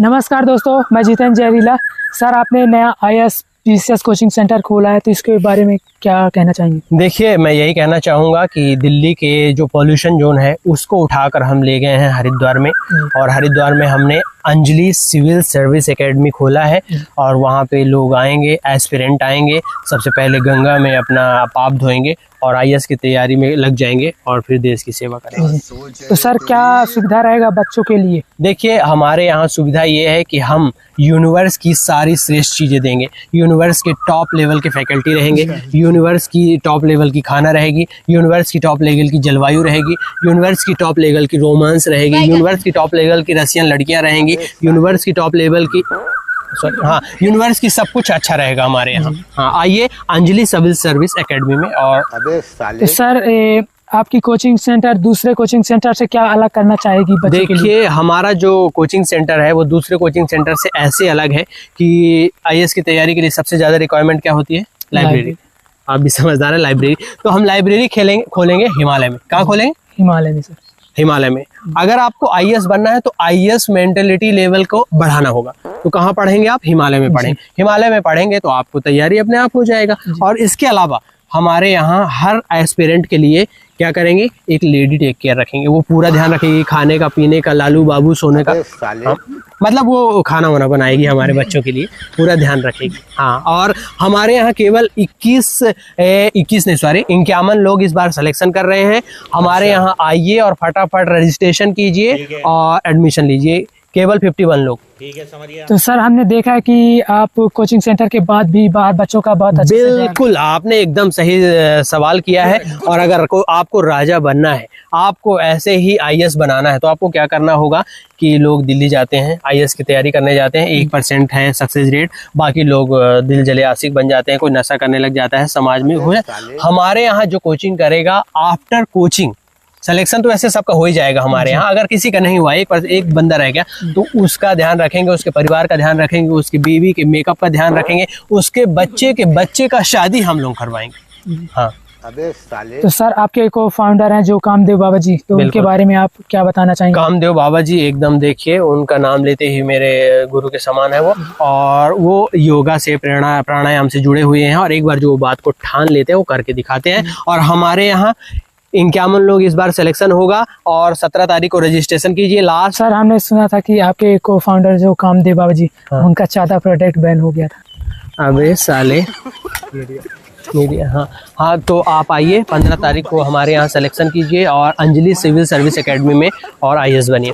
नमस्कार दोस्तों, मैं जितेंद्र जहरीला। सर, आपने नया IAS PCS कोचिंग सेंटर खोला है, तो इसके बारे में क्या कहना चाहेंगे? देखिए, मैं यही कहना चाहूँगा कि दिल्ली के जो पॉल्यूशन जोन है उसको उठाकर हम ले गए हैं हरिद्वार में, और हरिद्वार में हमने अंजलि सिविल सर्विस एकेडमी खोला है। और वहाँ पे लोग आएंगे, एस्पिरेंट आएंगे, सबसे पहले गंगा में अपना पाप धोएंगे और IAS की तैयारी में लग जाएंगे और फिर देश की सेवा करेंगे। तो सर, क्या सुविधा रहेगा बच्चों के लिए? देखिए, हमारे यहाँ सुविधा ये है कि हम यूनिवर्स की सारी श्रेष्ठ चीज़ें देंगे। यूनिवर्स के टॉप लेवल के फैकल्टी रहेंगे, यूनिवर्स की टॉप लेवल की खाना रहेगी, यूनिवर्स की टॉप लेवल की जलवायु रहेगी, यूनिवर्स की टॉप लेवल की रोमांस रहेगी, यूनिवर्स की टॉप लेवल की रसियन लड़कियाँ रहेंगी, यूनिवर्स की टॉप लेवल की यूनिवर्स की सब कुछ अच्छा रहेगा हमारे यहाँ। आइए अंजलि सिविल सर्विस एकेडमी में। और तो सर, आपकी कोचिंग सेंटर दूसरे कोचिंग सेंटर से क्या अलग करना चाहेगी बच्चों के लिए? देखिए, हमारा जो कोचिंग सेंटर है वो दूसरे कोचिंग सेंटर से ऐसे अलग है कि IAS की तैयारी के लिए सबसे ज़्यादा रिक्वायरमेंट क्या होती है? लाइब्रेरी। आप भी समझदार है, लाइब्रेरी। तो हम लाइब्रेरी खोलेंगे हिमालय में। कहाँ खोलेंगे? हिमालय में। सर, हिमालय में। अगर आपको IAS बनना है तो IAS मेंटलिटी लेवल को बढ़ाना होगा, तो कहाँ पढ़ेंगे आप? हिमालय में पढ़ेंगे। हिमालय में पढ़ेंगे तो आपको तैयारी अपने आप हो जाएगा। और इसके अलावा हमारे यहाँ हर एस्पिरेंट के लिए क्या करेंगे? एक लेडी टेक केयर रखेंगे, वो पूरा ध्यान रखेगी खाने का, पीने का, लालू बाबू सोने का। मतलब वो खाना वाना बनाएगी हमारे बच्चों के लिए, पूरा ध्यान रखेगी। हाँ, और हमारे यहाँ केवल 51 लोग इस बार सिलेक्शन कर रहे हैं। हमारे यहाँ आइए और फटाफट रजिस्ट्रेशन कीजिए और एडमिशन लीजिए। केवल 51 लोग। ठीक है, समझिए। तो सर, हमने देखा है कि आप कोचिंग सेंटर के बाद भी बाहर बच्चों का बहुत अच्छा। बिल्कुल, आपने एकदम सही सवाल किया है। और अगर आपको राजा बनना है, आपको ऐसे ही IAS बनाना है, तो आपको क्या करना होगा कि लोग दिल्ली जाते हैं, IAS की तैयारी करने जाते हैं, 1% है सक्सेस रेट, बाकी लोग दिल जले आशिक बन जाते हैं, कोई नशा करने लग जाता है समाज में। हमारे यहाँ जो कोचिंग करेगा, आफ्टर कोचिंग सिलेक्शन तो ऐसे सबका हो ही जाएगा हमारे यहाँ। अगर किसी का नहीं हुआ, एक बंदा रह गया, तो उसका ध्यान रखेंगे, उसके परिवार का ध्यान रखेंगे, उसकी बीवी के मेकअप का ध्यान रखेंगे, उसके बच्चे का शादी हम लोग करवाएंगे। हाँ। तो सर, आपके को फाउंडर हैं जो कामदेव बाबा जी, तो उनके बारे में आप क्या बताना चाहेंगे? कामदेव बाबा जी एकदम, देखिए, उनका नाम लेते ही मेरे गुरु के समान है वो। और वो योगा से, प्राणायाम से जुड़े हुए हैं, और एक बार जो बात को ठान लेते हैं वो करके दिखाते हैं। और हमारे यहाँ 51 लोग इस बार सिलेक्शन होगा, और 17 तारीख को रजिस्ट्रेशन कीजिए लास्ट। सर, हमने सुना था कि आपके को फाउंडर जो कामदेव बाबा जी, उनका चाहता प्रोडक्ट बैन हो गया था। अबे साले मीडिया। हाँ, तो आप आइए 15 तारीख को हमारे यहाँ सिलेक्शन कीजिए और अंजलि सिविल सर्विस एकेडमी में और IAS बनिए।